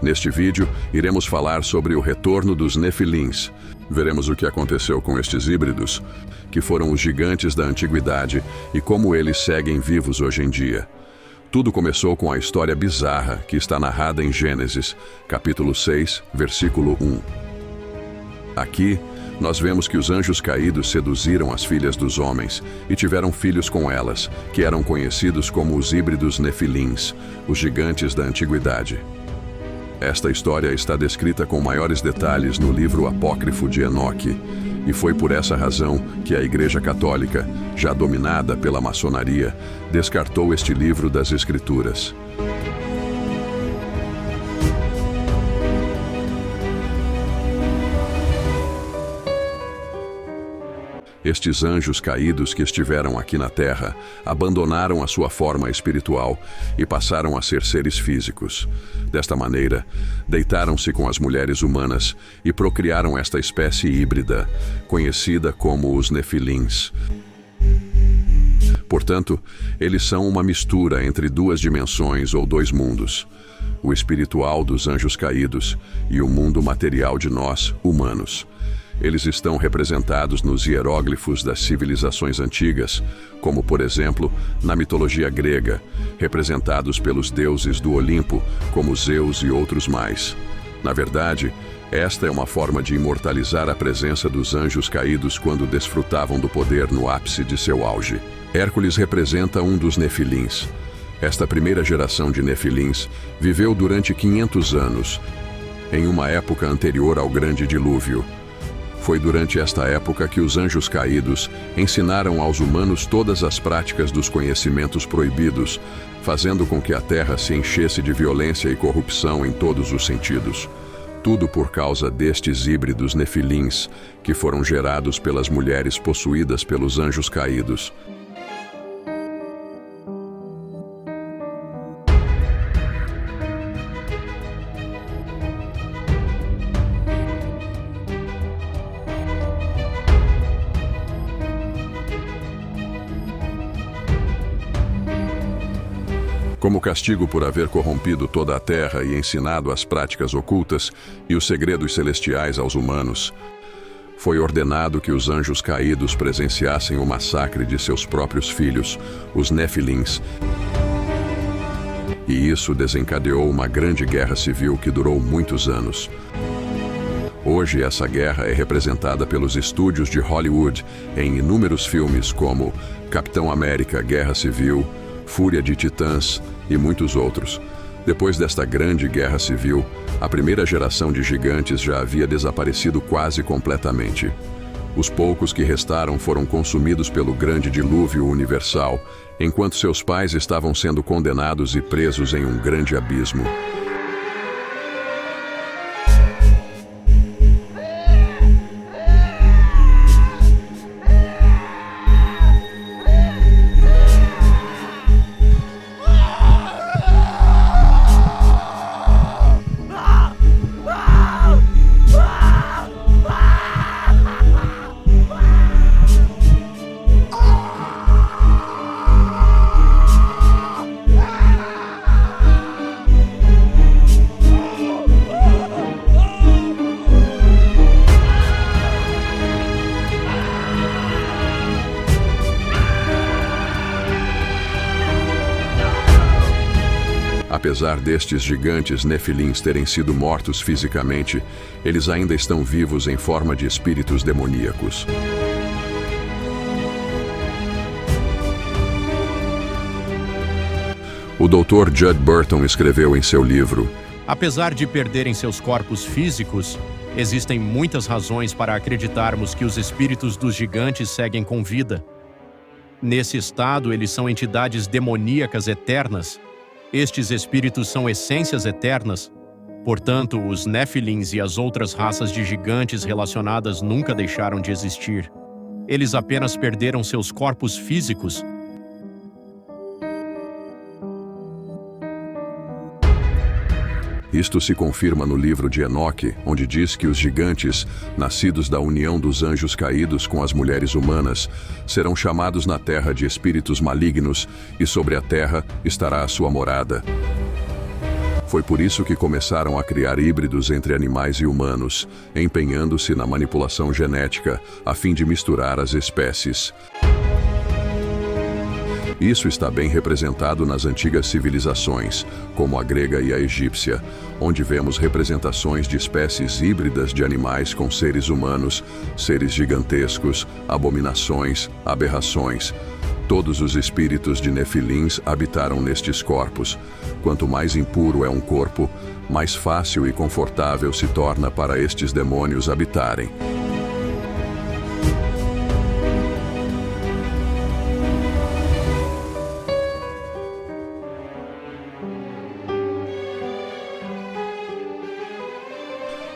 Neste vídeo, iremos falar sobre o retorno dos Nefilins. Veremos o que aconteceu com estes híbridos, que foram os gigantes da antiguidade, e como eles seguem vivos hoje em dia. Tudo começou com a história bizarra que está narrada em Gênesis, capítulo 6, versículo 1. Aqui, nós vemos que os anjos caídos seduziram as filhas dos homens e tiveram filhos com elas, que eram conhecidos como os híbridos Nefilins, os gigantes da antiguidade. Esta história está descrita com maiores detalhes no livro apócrifo de Enoque, e foi por essa razão que a Igreja Católica, já dominada pela maçonaria, descartou este livro das Escrituras. Estes anjos caídos que estiveram aqui na Terra abandonaram a sua forma espiritual e passaram a ser seres físicos. Desta maneira, deitaram-se com as mulheres humanas e procriaram esta espécie híbrida, conhecida como os Nefilins. Portanto, eles são uma mistura entre duas dimensões ou dois mundos: o espiritual dos anjos caídos e o mundo material de nós, humanos. Eles estão representados nos hieróglifos das civilizações antigas, como, por exemplo, na mitologia grega, representados pelos deuses do Olimpo, como Zeus e outros mais. Na verdade, esta é uma forma de imortalizar a presença dos anjos caídos quando desfrutavam do poder no ápice de seu auge. Hércules representa um dos Nefilins. Esta primeira geração de Nefilins viveu durante 500 anos, em uma época anterior ao Grande Dilúvio. Foi durante esta época que os anjos caídos ensinaram aos humanos todas as práticas dos conhecimentos proibidos, fazendo com que a Terra se enchesse de violência e corrupção em todos os sentidos. Tudo por causa destes híbridos Nefilins, que foram gerados pelas mulheres possuídas pelos anjos caídos. Como castigo por haver corrompido toda a terra e ensinado as práticas ocultas e os segredos celestiais aos humanos, foi ordenado que os anjos caídos presenciassem o massacre de seus próprios filhos, os Nefilins. E isso desencadeou uma grande guerra civil que durou muitos anos. Hoje, essa guerra é representada pelos estúdios de Hollywood em inúmeros filmes como Capitão América, Guerra Civil, Fúria de Titãs e muitos outros. Depois desta grande guerra civil, a primeira geração de gigantes já havia desaparecido quase completamente. Os poucos que restaram foram consumidos pelo grande dilúvio universal, enquanto seus pais estavam sendo condenados e presos em um grande abismo. Apesar destes gigantes Nefilins terem sido mortos fisicamente, eles ainda estão vivos em forma de espíritos demoníacos. O Dr. Judd Burton escreveu em seu livro: Apesar de perderem seus corpos físicos, existem muitas razões para acreditarmos que os espíritos dos gigantes seguem com vida. Nesse estado, eles são entidades demoníacas eternas. Estes espíritos são essências eternas. Portanto, os Nefilins e as outras raças de gigantes relacionadas nunca deixaram de existir. Eles apenas perderam seus corpos físicos. Isto se confirma no livro de Enoque, onde diz que os gigantes, nascidos da união dos anjos caídos com as mulheres humanas, serão chamados na terra de espíritos malignos, e sobre a terra estará a sua morada. Foi por isso que começaram a criar híbridos entre animais e humanos, empenhando-se na manipulação genética a fim de misturar as espécies. Isso está bem representado nas antigas civilizações, como a grega e a egípcia, onde vemos representações de espécies híbridas de animais com seres humanos, seres gigantescos, abominações, aberrações. Todos os espíritos de Nefilins habitaram nestes corpos. Quanto mais impuro é um corpo, mais fácil e confortável se torna para estes demônios habitarem.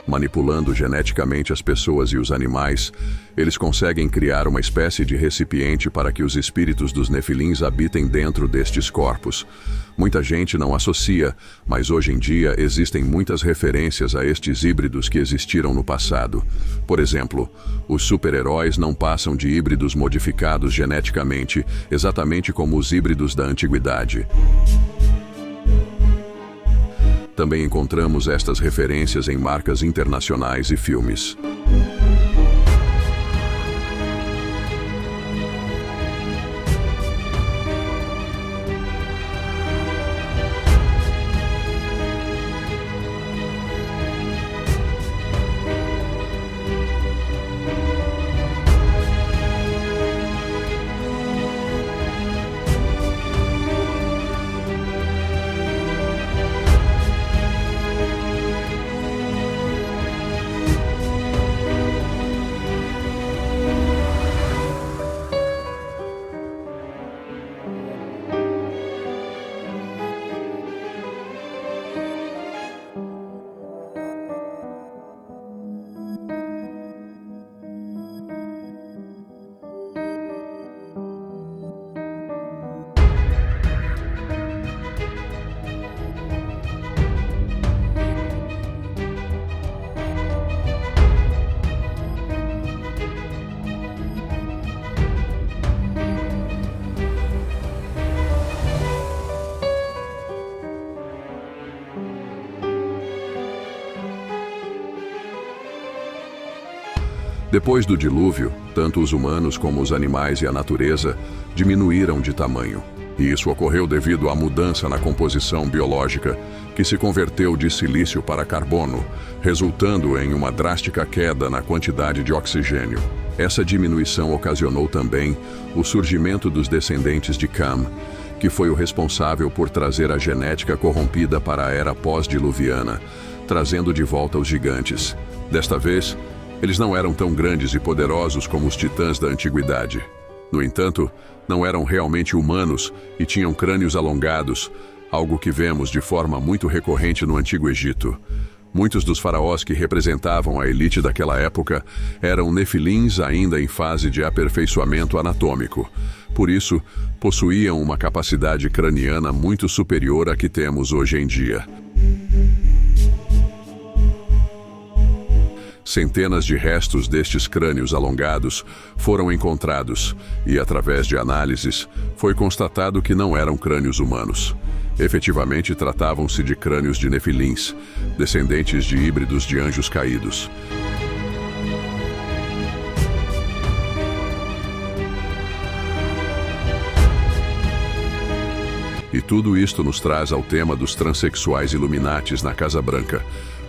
Manipulando geneticamente as pessoas e os animais, eles conseguem criar uma espécie de recipiente para que os espíritos dos Nefilins habitem dentro destes corpos. Muita gente não associa, mas hoje em dia existem muitas referências a estes híbridos que existiram no passado. Por exemplo, os super-heróis não passam de híbridos modificados geneticamente, exatamente como os híbridos da antiguidade. Também encontramos estas referências em marcas internacionais e filmes. Depois do dilúvio, tanto os humanos como os animais e a natureza diminuíram de tamanho. E isso ocorreu devido à mudança na composição biológica, que se converteu de silício para carbono, resultando em uma drástica queda na quantidade de oxigênio. Essa diminuição ocasionou também o surgimento dos descendentes de Cam, que foi o responsável por trazer a genética corrompida para a era pós-diluviana, trazendo de volta os gigantes. Desta vez, eles não eram tão grandes e poderosos como os titãs da antiguidade. No entanto, não eram realmente humanos e tinham crânios alongados, algo que vemos de forma muito recorrente no Antigo Egito. Muitos dos faraós que representavam a elite daquela época eram nefilins ainda em fase de aperfeiçoamento anatômico. Por isso, possuíam uma capacidade craniana muito superior à que temos hoje em dia. Centenas de restos destes crânios alongados foram encontrados e, através de análises, foi constatado que não eram crânios humanos. Efetivamente, tratavam-se de crânios de nefilins, descendentes de híbridos de anjos caídos. E tudo isto nos traz ao tema dos transexuais Illuminatis na Casa Branca.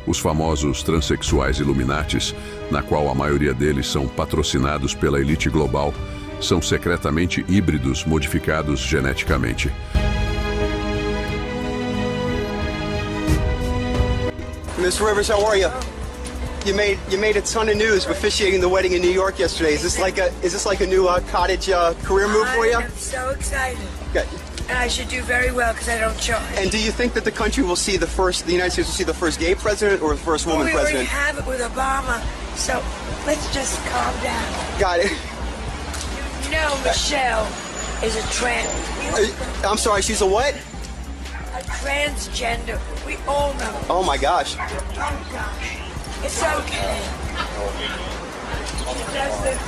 Os famosos transexuais Illuminatis, na qual a maioria deles são patrocinados pela elite global, são secretamente híbridos modificados geneticamente. Miss Rivers, how are you? You made a ton of news officiating the wedding in New York yesterday. Is this like a new cottage career move for you? I'm so excited. Okay. And I should do very well because I don't charge. And do you think that the country will see the United States will see the first gay president or the first woman we already president? have it with Obama, so let's just calm down. Got it. You know Michelle is a I'm sorry, she's a what? a transgender. We all know. Oh my gosh. Oh gosh. It's okay. She does this.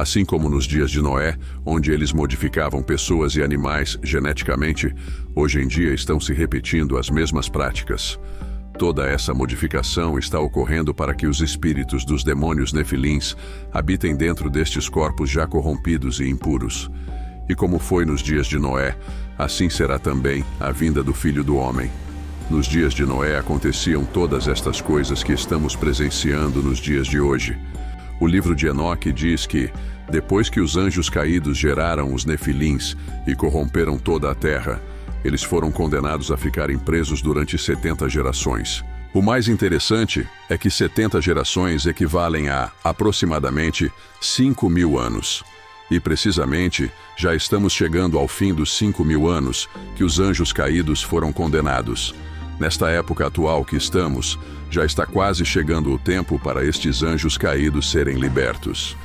Assim como nos dias de Noé, onde eles modificavam pessoas e animais geneticamente, hoje em dia estão se repetindo as mesmas práticas. Toda essa modificação está ocorrendo para que os espíritos dos demônios nefilins habitem dentro destes corpos já corrompidos e impuros. E como foi nos dias de Noé, assim será também a vinda do Filho do Homem. Nos dias de Noé aconteciam todas estas coisas que estamos presenciando nos dias de hoje. O livro de Enoque diz que, depois que os anjos caídos geraram os nefilins e corromperam toda a terra, eles foram condenados a ficarem presos durante 70 gerações. O mais interessante é que 70 gerações equivalem a, aproximadamente, 5.000 anos. E, precisamente, já estamos chegando ao fim dos 5.000 anos que os anjos caídos foram condenados. Nesta época atual que estamos, já está quase chegando o tempo para estes anjos caídos serem libertos.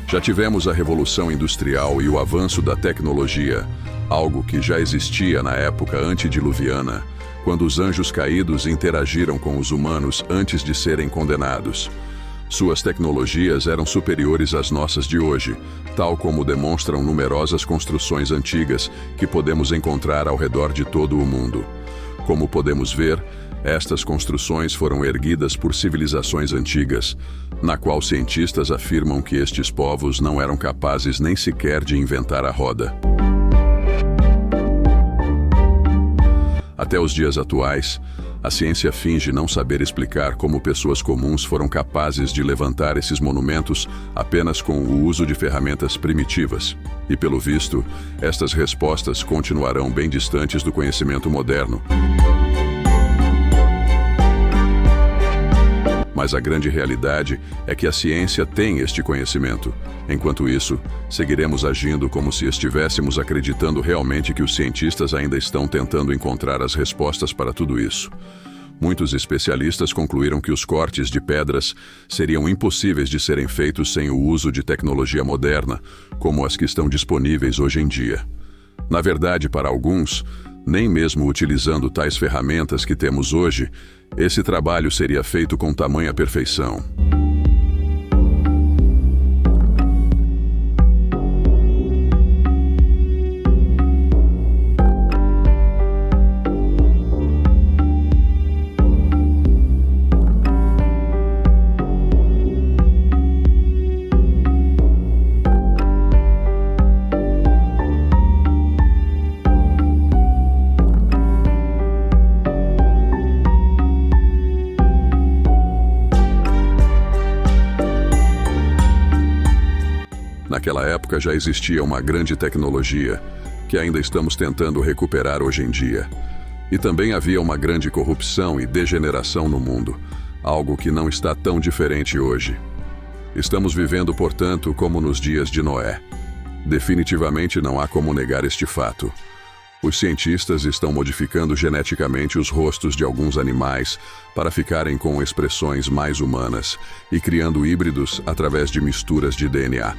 Já tivemos a Revolução Industrial e o avanço da tecnologia, algo que já existia na época antediluviana, quando os anjos caídos interagiram com os humanos antes de serem condenados. Suas tecnologias eram superiores às nossas de hoje, tal como demonstram numerosas construções antigas que podemos encontrar ao redor de todo o mundo. Como podemos ver, estas construções foram erguidas por civilizações antigas, na qual cientistas afirmam que estes povos não eram capazes nem sequer de inventar a roda. Até os dias atuais, a ciência finge não saber explicar como pessoas comuns foram capazes de levantar esses monumentos apenas com o uso de ferramentas primitivas. E, pelo visto, estas respostas continuarão bem distantes do conhecimento moderno. Mas a grande realidade é que a ciência tem este conhecimento. Enquanto isso, seguiremos agindo como se estivéssemos acreditando realmente que os cientistas ainda estão tentando encontrar as respostas para tudo isso. Muitos especialistas concluíram que os cortes de pedras seriam impossíveis de serem feitos sem o uso de tecnologia moderna, como as que estão disponíveis hoje em dia. Na verdade, para alguns, nem mesmo utilizando tais ferramentas que temos hoje, esse trabalho seria feito com tamanha perfeição. Naquela época já existia uma grande tecnologia, que ainda estamos tentando recuperar hoje em dia. E também havia uma grande corrupção e degeneração no mundo, algo que não está tão diferente hoje. Estamos vivendo, portanto, como nos dias de Noé. Definitivamente não há como negar este fato. Os cientistas estão modificando geneticamente os rostos de alguns animais para ficarem com expressões mais humanas e criando híbridos através de misturas de DNA.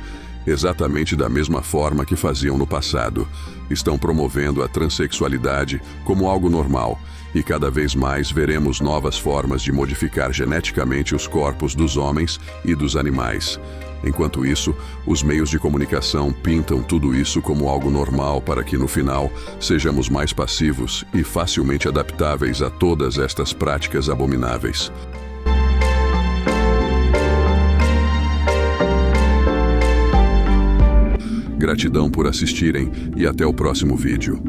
Exatamente da mesma forma que faziam no passado. Estão promovendo a transexualidade como algo normal, e cada vez mais veremos novas formas de modificar geneticamente os corpos dos homens e dos animais. Enquanto isso, os meios de comunicação pintam tudo isso como algo normal para que, no final, sejamos mais passivos e facilmente adaptáveis a todas estas práticas abomináveis. Gratidão por assistirem e até o próximo vídeo.